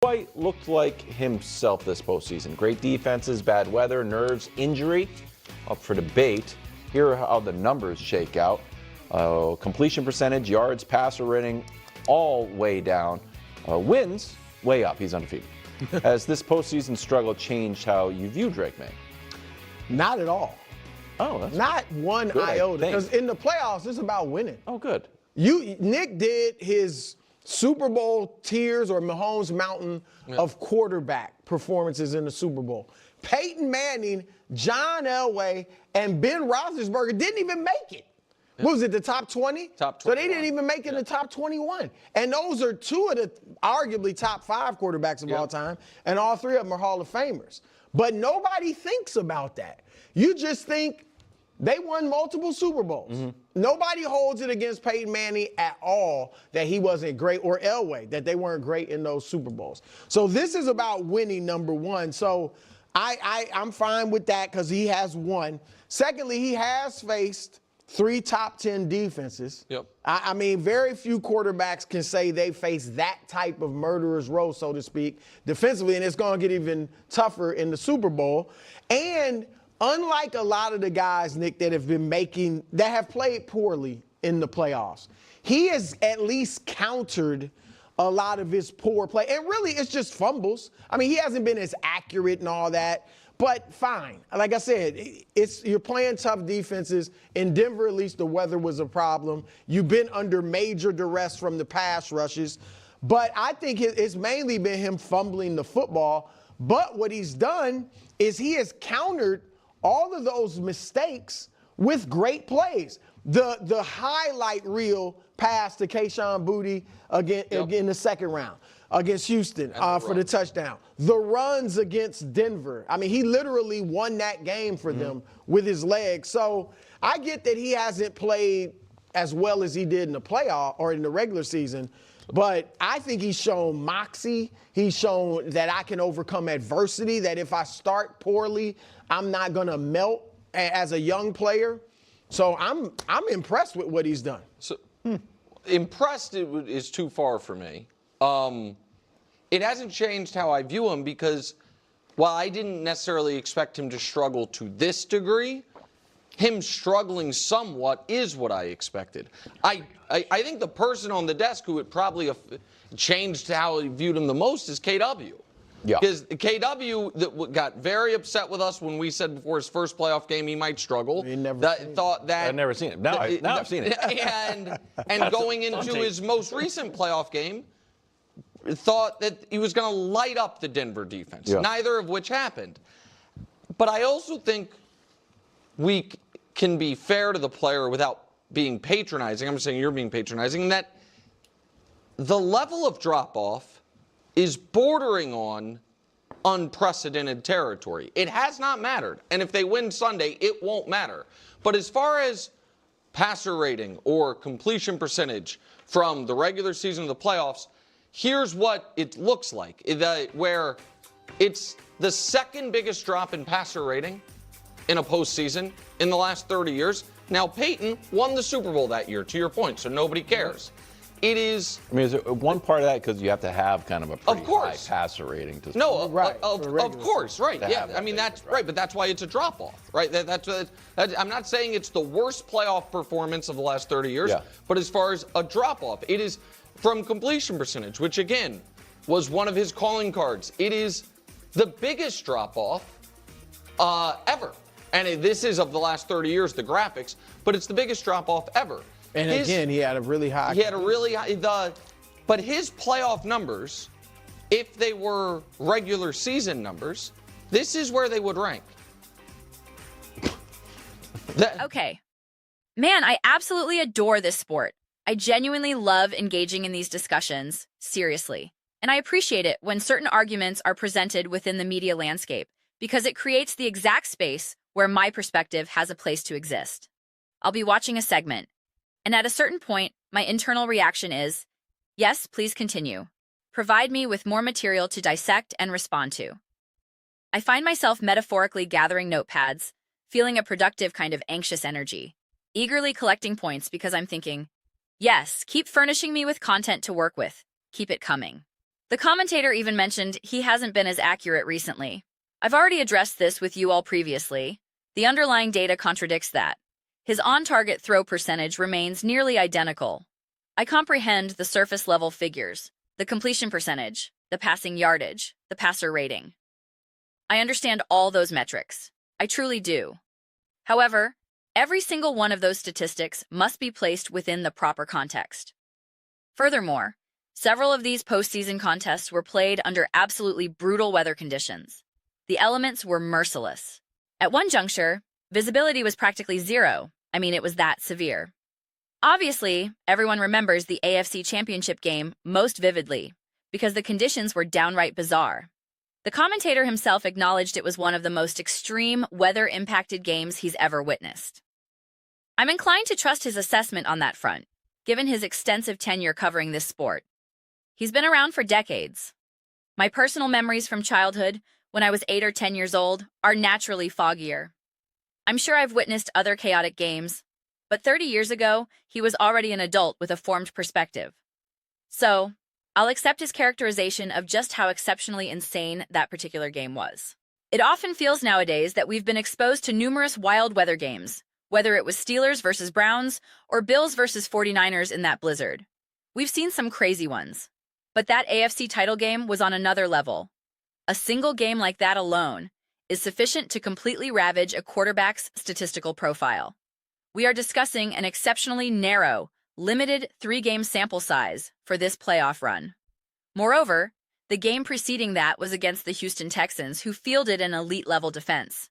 Wright looked like himself this postseason. Great defenses, bad weather, nerves, injury, up for debate. Here are how the numbers shake out. Completion percentage, yards, passer rating, all way down. Wins, way up. He's undefeated. Has this postseason struggle changed how you view Drake Maye? Not at all. Oh, that's not one good, iota. Because in the playoffs, it's about winning. Oh, good. Nick did his Super Bowl tiers or Mahomes Mountain of quarterback performances in the Super Bowl. Peyton Manning, John Elway, and Ben Roethlisberger didn't even make it. What was it, the top 20? Top 20. So they didn't even make it in the top 21. And those are two of the arguably top 5 quarterbacks of all time, and all 3 of them are Hall of Famers. But nobody thinks about that. You just think they won multiple Super Bowls. Nobody holds it against Peyton Manning at all that he wasn't great, or Elway, that they weren't great in those Super Bowls. So this is about winning, number one. So I'm fine with that because he has won. Secondly, he has faced 3 top 10 defenses. I mean, very few quarterbacks can say they face that type of murderer's row, so to speak, defensively, and it's going to get even tougher in the Super Bowl. And unlike a lot of the guys, Nick, that have played poorly in the playoffs, he has at least countered a lot of his poor play. And really, it's just fumbles. I mean, he hasn't been as accurate and all that, but fine. Like I said, you're playing tough defenses. In Denver, at least, the weather was a problem. You've been under major duress from the pass rushes. But I think it's mainly been him fumbling the football. But what he's done is he has countered all of those mistakes with great plays. The highlight reel pass to Kayshon Boutte again in the second round against Houston for the touchdown. The runs against Denver. I mean, he literally won that game for them with his legs. So I get that he hasn't played as well as he did in the playoff or in the regular season, but I think he's shown moxie. He's shown that I can overcome adversity, that if I start poorly, I'm not going to melt as a young player. So I'm impressed with what he's done. So impressed is too far for me. It hasn't changed how I view him because while I didn't necessarily expect him to struggle to this degree, him struggling somewhat is what I expected. I think the person on the desk who would probably changed how I viewed him the most is KW. Yeah. Because KW got very upset with us when we said before his first playoff game he might struggle. I've never seen it. Now I've seen it. And going into his most recent playoff game, thought that he was going to light up the Denver defense. Neither of which happened. But I also think we can be fair to the player without being patronizing. I'm saying you're being patronizing. That the level of drop-off is bordering on unprecedented territory. It has not mattered. And if they win Sunday, it won't matter. But as far as passer rating or completion percentage from the regular season to the playoffs, here's what it looks like, where it's the second biggest drop in passer rating in a postseason in the last 30 years. Now, Peyton won the Super Bowl that year, to your point, so nobody cares. It is. I mean, is it one part of that because you have to have kind of a pretty high passer rating to? No, of course, right? Yeah, I mean that's right, but that's why it's a drop-off, right? I'm not saying it's the worst playoff performance of the last 30 years, but as far as a drop-off, it is from completion percentage, which again was one of his calling cards. It is the biggest drop-off ever, and this is of the last 30 years, the graphics, but it's the biggest drop-off ever. And again, he had a really high. He had a really high. But his playoff numbers, if they were regular season numbers, this is where they would rank. Okay. Man, I absolutely adore this sport. I genuinely love engaging in these discussions, seriously. And I appreciate it when certain arguments are presented within the media landscape, because it creates the exact space where my perspective has a place to exist. I'll be watching a segment, and at a certain point, my internal reaction is, yes, please continue. Provide me with more material to dissect and respond to. I find myself metaphorically gathering notepads, feeling a productive kind of anxious energy, eagerly collecting points because I'm thinking, yes, keep furnishing me with content to work with. Keep it coming. The commentator even mentioned he hasn't been as accurate recently. I've already addressed this with you all previously. The underlying data contradicts that. His on-target throw percentage remains nearly identical. I comprehend the surface-level figures, the completion percentage, the passing yardage, the passer rating. I understand all those metrics. I truly do. However, every single one of those statistics must be placed within the proper context. Furthermore, several of these postseason contests were played under absolutely brutal weather conditions. The elements were merciless. At one juncture, visibility was practically zero. I mean, it was that severe. Obviously, everyone remembers the AFC Championship game most vividly, because the conditions were downright bizarre. The commentator himself acknowledged it was one of the most extreme weather-impacted games he's ever witnessed. I'm inclined to trust his assessment on that front, given his extensive tenure covering this sport. He's been around for decades. My personal memories from childhood, when I was 8 or 10 years old, are naturally foggier. I'm sure I've witnessed other chaotic games, but 30 years ago, he was already an adult with a formed perspective. So, I'll accept his characterization of just how exceptionally insane that particular game was. It often feels nowadays that we've been exposed to numerous wild weather games, whether it was Steelers versus Browns or Bills versus 49ers in that blizzard. We've seen some crazy ones. But that AFC title game was on another level. A single game like that alone is sufficient to completely ravage a quarterback's statistical profile. We are discussing an exceptionally narrow, limited 3-game sample size for this playoff run. Moreover, the game preceding that was against the Houston Texans, who fielded an elite-level defense.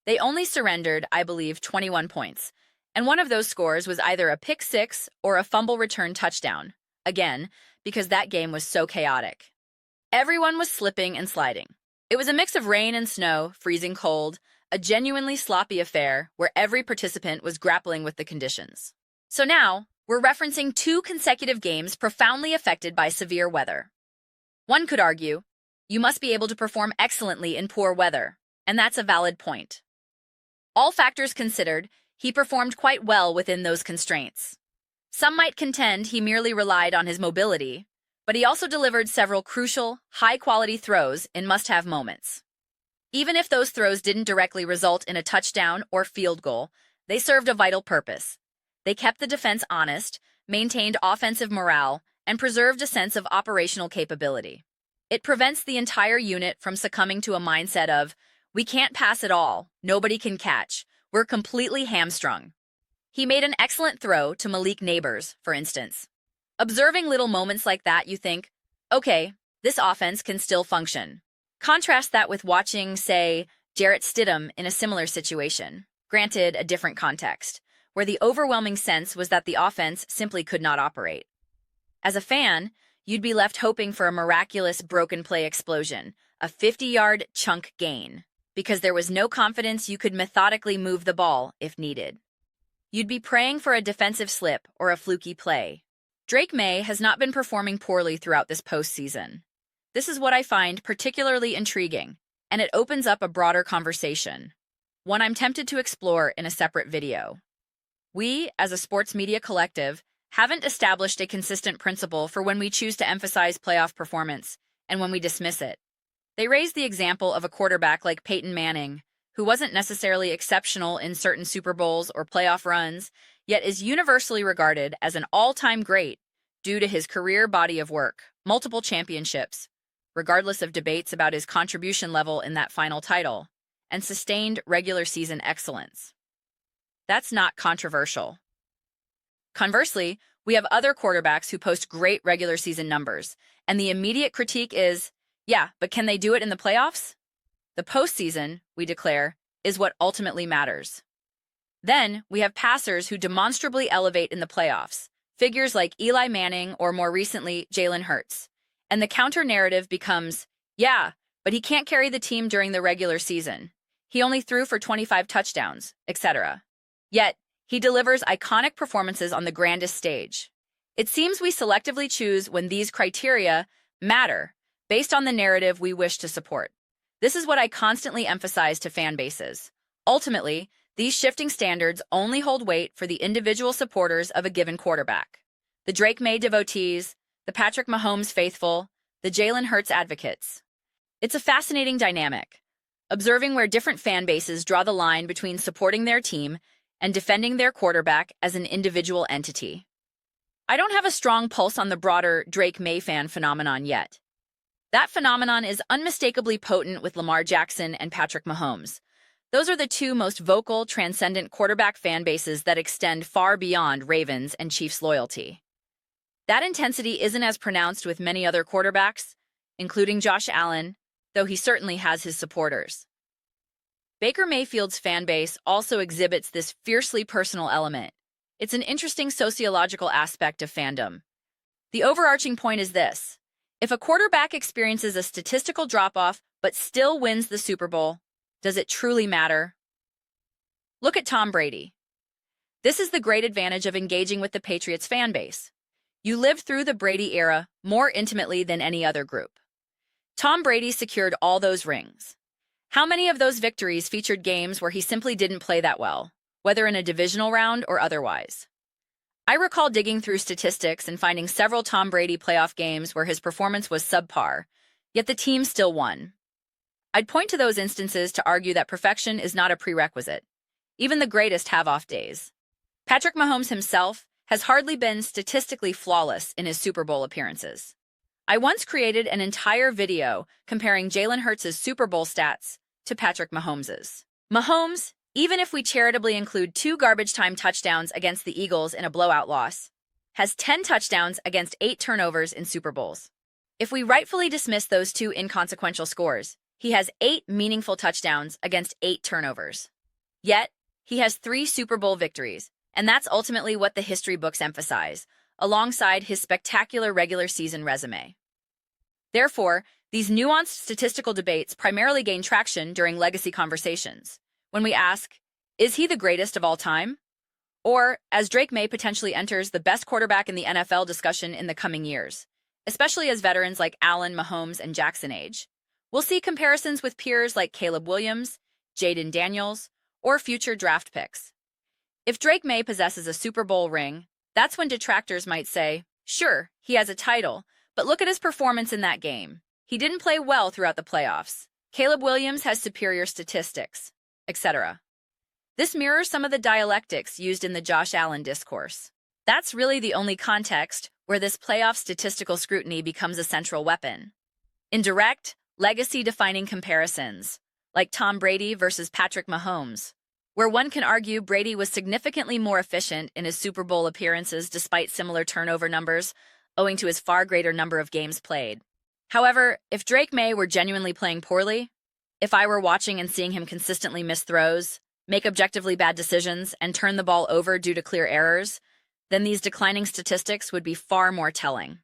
They only surrendered, I believe, 21 points, and one of those scores was either a pick six or a fumble return touchdown, again, because that game was so chaotic. Everyone was slipping and sliding. It was a mix of rain and snow, freezing cold, a genuinely sloppy affair where every participant was grappling with the conditions. So now, we're referencing 2 consecutive games profoundly affected by severe weather. One could argue, you must be able to perform excellently in poor weather, and that's a valid point. All factors considered, he performed quite well within those constraints. Some might contend he merely relied on his mobility, but he also delivered several crucial, high-quality throws in must-have moments. Even if those throws didn't directly result in a touchdown or field goal, they served a vital purpose. They kept the defense honest, maintained offensive morale, and preserved a sense of operational capability. It prevents the entire unit from succumbing to a mindset of, we can't pass at all, nobody can catch, we're completely hamstrung. He made an excellent throw to Malik Neighbors, for instance. Observing little moments like that, you think, okay, this offense can still function. Contrast that with watching, say, Jarrett Stidham in a similar situation, granted a different context, where the overwhelming sense was that the offense simply could not operate. As a fan, you'd be left hoping for a miraculous broken play explosion, a 50-yard chunk gain, because there was no confidence you could methodically move the ball if needed. You'd be praying for a defensive slip or a fluky play. Drake Maye has not been performing poorly throughout this postseason. This is what I find particularly intriguing, and it opens up a broader conversation, one I'm tempted to explore in a separate video. We, as a sports media collective, haven't established a consistent principle for when we choose to emphasize playoff performance and when we dismiss it. They raise the example of a quarterback like Peyton Manning, who wasn't necessarily exceptional in certain Super Bowls or playoff runs, yet is universally regarded as an all-time great due to his career body of work, multiple championships, regardless of debates about his contribution level in that final title, and sustained regular season excellence. That's not controversial. Conversely, we have other quarterbacks who post great regular season numbers, and the immediate critique is, yeah, but can they do it in the playoffs? The postseason, we declare, is what ultimately matters. Then, we have passers who demonstrably elevate in the playoffs, figures like Eli Manning or more recently, Jalen Hurts. And the counter-narrative becomes, yeah, but he can't carry the team during the regular season. He only threw for 25 touchdowns, etc. Yet, he delivers iconic performances on the grandest stage. It seems we selectively choose when these criteria matter, based on the narrative we wish to support. This is what I constantly emphasize to fan bases. Ultimately, these shifting standards only hold weight for the individual supporters of a given quarterback. The Drake Maye devotees, the Patrick Mahomes faithful, the Jalen Hurts advocates. It's a fascinating dynamic, observing where different fan bases draw the line between supporting their team and defending their quarterback as an individual entity. I don't have a strong pulse on the broader Drake-Maye fan phenomenon yet. That phenomenon is unmistakably potent with Lamar Jackson and Patrick Mahomes. Those are the two most vocal, transcendent quarterback fan bases that extend far beyond Ravens and Chiefs loyalty. That intensity isn't as pronounced with many other quarterbacks, including Josh Allen, though he certainly has his supporters. Baker Mayfield's fan base also exhibits this fiercely personal element. It's an interesting sociological aspect of fandom. The overarching point is this: if a quarterback experiences a statistical drop-off but still wins the Super Bowl, does it truly matter? Look at Tom Brady. This is the great advantage of engaging with the Patriots fan base. You lived through the Brady era more intimately than any other group. Tom Brady secured all those rings. How many of those victories featured games where he simply didn't play that well, whether in a divisional round or otherwise? I recall digging through statistics and finding several Tom Brady playoff games where his performance was subpar, yet the team still won. I'd point to those instances to argue that perfection is not a prerequisite. Even the greatest have off days. Patrick Mahomes himself has hardly been statistically flawless in his Super Bowl appearances. I once created an entire video comparing Jalen Hurts' Super Bowl stats to Patrick Mahomes's. Mahomes, even if we charitably include 2 garbage-time touchdowns against the Eagles in a blowout loss, has 10 touchdowns against 8 turnovers in Super Bowls. If we rightfully dismiss those 2 inconsequential scores, he has 8 meaningful touchdowns against 8 turnovers. Yet, he has 3 Super Bowl victories, and that's ultimately what the history books emphasize, alongside his spectacular regular season resume. Therefore, these nuanced statistical debates primarily gain traction during legacy conversations, when we ask, is he the greatest of all time? Or, as Drake-Maye potentially enters the best quarterback in the NFL discussion in the coming years, especially as veterans like Allen, Mahomes, and Jackson age, we'll see comparisons with peers like Caleb Williams, Jaden Daniels, or future draft picks. If Drake-Maye possesses a Super Bowl ring, that's when detractors might say, sure, he has a title, but look at his performance in that game. He didn't play well throughout the playoffs. Caleb Williams has superior statistics, etc. This mirrors some of the dialectics used in the Josh Allen discourse. That's really the only context where this playoff statistical scrutiny becomes a central weapon. In direct, legacy-defining comparisons, like Tom Brady versus Patrick Mahomes, where one can argue Brady was significantly more efficient in his Super Bowl appearances despite similar turnover numbers, owing to his far greater number of games played. However, if Drake-Maye were genuinely playing poorly, if I were watching and seeing him consistently miss throws, make objectively bad decisions, and turn the ball over due to clear errors, then these declining statistics would be far more telling.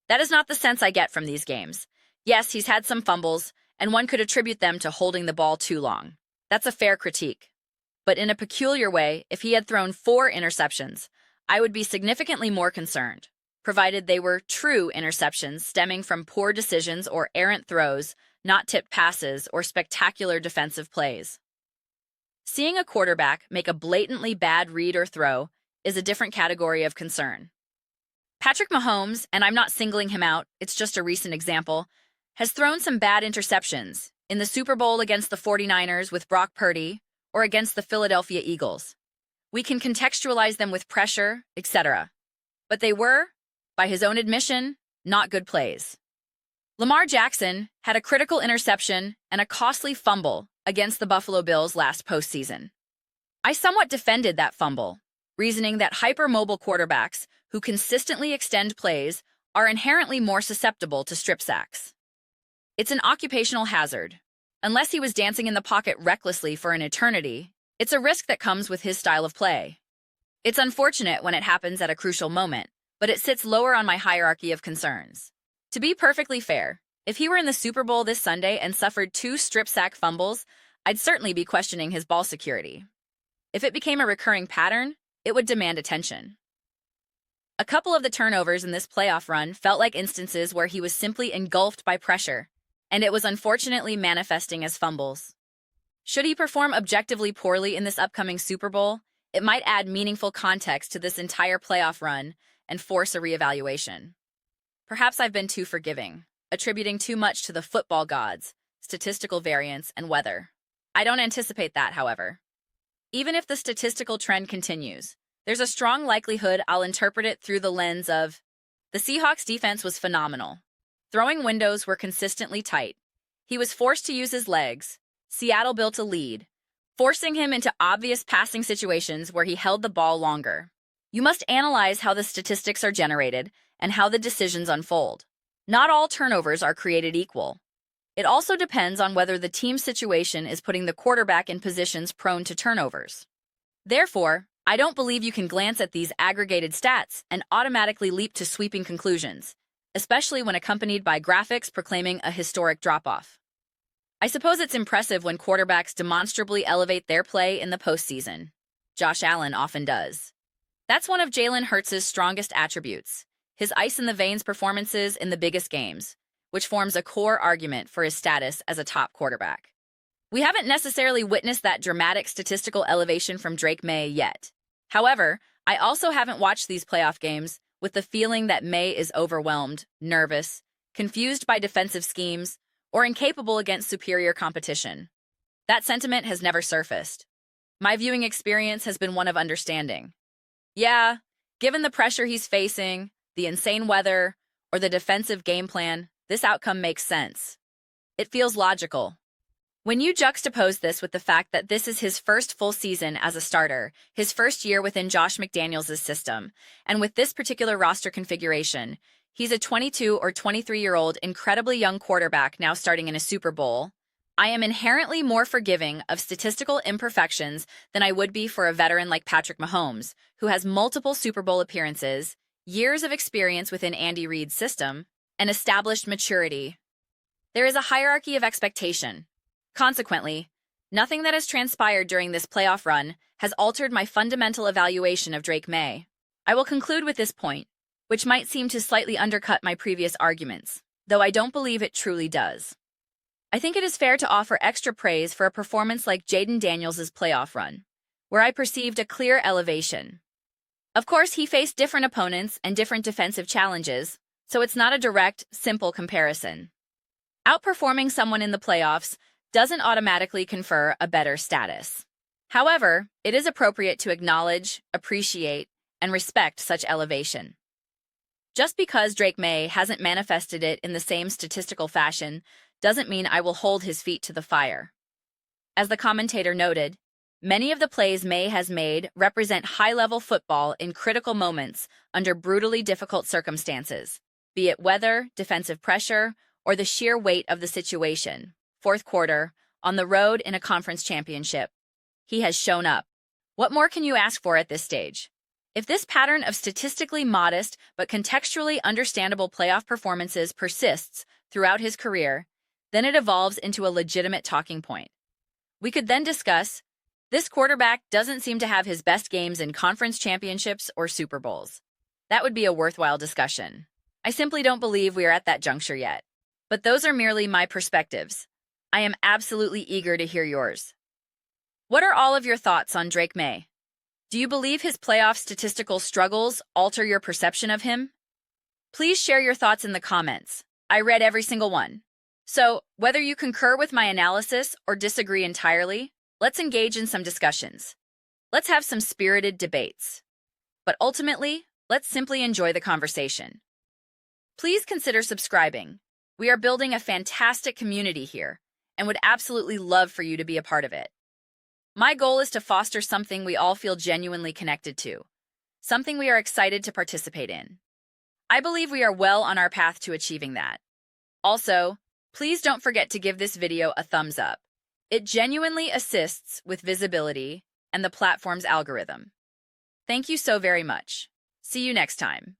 That is not the sense I get from these games. Yes, he's had some fumbles, and one could attribute them to holding the ball too long. That's a fair critique. But in a peculiar way, if he had thrown 4 interceptions, I would be significantly more concerned, provided they were true interceptions stemming from poor decisions or errant throws, not tipped passes or spectacular defensive plays. Seeing a quarterback make a blatantly bad read or throw is a different category of concern. Patrick Mahomes, and I'm not singling him out, it's just a recent example, has thrown some bad interceptions in the Super Bowl against the 49ers with Brock Purdy or against the Philadelphia Eagles. We can contextualize them with pressure, etc. But they were, by his own admission, not good plays. Lamar Jackson had a critical interception and a costly fumble against the Buffalo Bills last postseason. I somewhat defended that fumble, reasoning that hypermobile quarterbacks who consistently extend plays are inherently more susceptible to strip sacks. It's an occupational hazard. Unless he was dancing in the pocket recklessly for an eternity, it's a risk that comes with his style of play. It's unfortunate when it happens at a crucial moment, but it sits lower on my hierarchy of concerns. To be perfectly fair, if he were in the Super Bowl this Sunday and suffered 2 strip sack fumbles, I'd certainly be questioning his ball security. If it became a recurring pattern, it would demand attention. A couple of the turnovers in this playoff run felt like instances where he was simply engulfed by pressure, and it was unfortunately manifesting as fumbles. Should he perform objectively poorly in this upcoming Super Bowl, it might add meaningful context to this entire playoff run and force a reevaluation. Perhaps I've been too forgiving. attributing too much to the football gods, statistical variance, and weather. I don't anticipate that, however. Even if the statistical trend continues, there's a strong likelihood I'll interpret it through the lens of the Seahawks' defense was phenomenal. Throwing windows were consistently tight. He was forced to use his legs. Seattle built a lead, forcing him into obvious passing situations where he held the ball longer. You must analyze how the statistics are generated and how the decisions unfold. Not all turnovers are created equal. It also depends on whether the team situation is putting the quarterback in positions prone to turnovers. Therefore, I don't believe you can glance at these aggregated stats and automatically leap to sweeping conclusions, especially when accompanied by graphics proclaiming a historic drop-off. I suppose it's impressive when quarterbacks demonstrably elevate their play in the postseason. Josh Allen often does. That's one of Jalen Hurts' strongest attributes, his ice-in-the-veins performances in the biggest games, which forms a core argument for his status as a top quarterback. We haven't necessarily witnessed that dramatic statistical elevation from Drake Maye yet. However, I also haven't watched these playoff games with the feeling that Maye is overwhelmed, nervous, confused by defensive schemes, or incapable against superior competition. That sentiment has never surfaced. My viewing experience has been one of understanding. Yeah, given the pressure he's facing, the insane weather, or the defensive game plan, this outcome makes sense. It feels logical. When you juxtapose this with the fact that this is his first full season as a starter, his first year within Josh McDaniels' system, and with this particular roster configuration, he's a 22 or 23-year-old incredibly young quarterback now starting in a Super Bowl. I am inherently more forgiving of statistical imperfections than I would be for a veteran like Patrick Mahomes, who has multiple Super Bowl appearances, years of experience within Andy Reid's system, and established maturity. There is a hierarchy of expectation. Consequently, nothing that has transpired during this playoff run has altered my fundamental evaluation of Drake Maye. I will conclude with this point, which might seem to slightly undercut my previous arguments, though I don't believe it truly does. I think it is fair to offer extra praise for a performance like Jaden Daniels' playoff run, where I perceived a clear elevation. Of course, he faced different opponents and different defensive challenges, so it's not a direct, simple comparison. Outperforming someone in the playoffs doesn't automatically confer a better status. However, it is appropriate to acknowledge, appreciate, and respect such elevation. Just because Drake Maye hasn't manifested it in the same statistical fashion doesn't mean I will hold his feet to the fire. As the commentator noted, many of the plays Maye has made represent high-level football in critical moments under brutally difficult circumstances, be it weather, defensive pressure, or the sheer weight of the situation. Fourth quarter, on the road in a conference championship. He has shown up. What more can you ask for at this stage? If this pattern of statistically modest but contextually understandable playoff performances persists throughout his career, then it evolves into a legitimate talking point. We could then discuss, this quarterback doesn't seem to have his best games in conference championships or Super Bowls. That would be a worthwhile discussion. I simply don't believe we are at that juncture yet. But those are merely my perspectives. I am absolutely eager to hear yours. What are all of your thoughts on Drake Maye? Do you believe his playoff statistical struggles alter your perception of him? Please share your thoughts in the comments. I read every single one. So, whether you concur with my analysis or disagree entirely, let's engage in some discussions. Let's have some spirited debates. But ultimately, let's simply enjoy the conversation. Please consider subscribing. We are building a fantastic community here, and would absolutely love for you to be a part of it. My goal is to foster something we all feel genuinely connected to, something we are excited to participate in. I believe we are well on our path to achieving that. Also, please don't forget to give this video a thumbs up. It genuinely assists with visibility and the platform's algorithm. Thank you so very much. See you next time.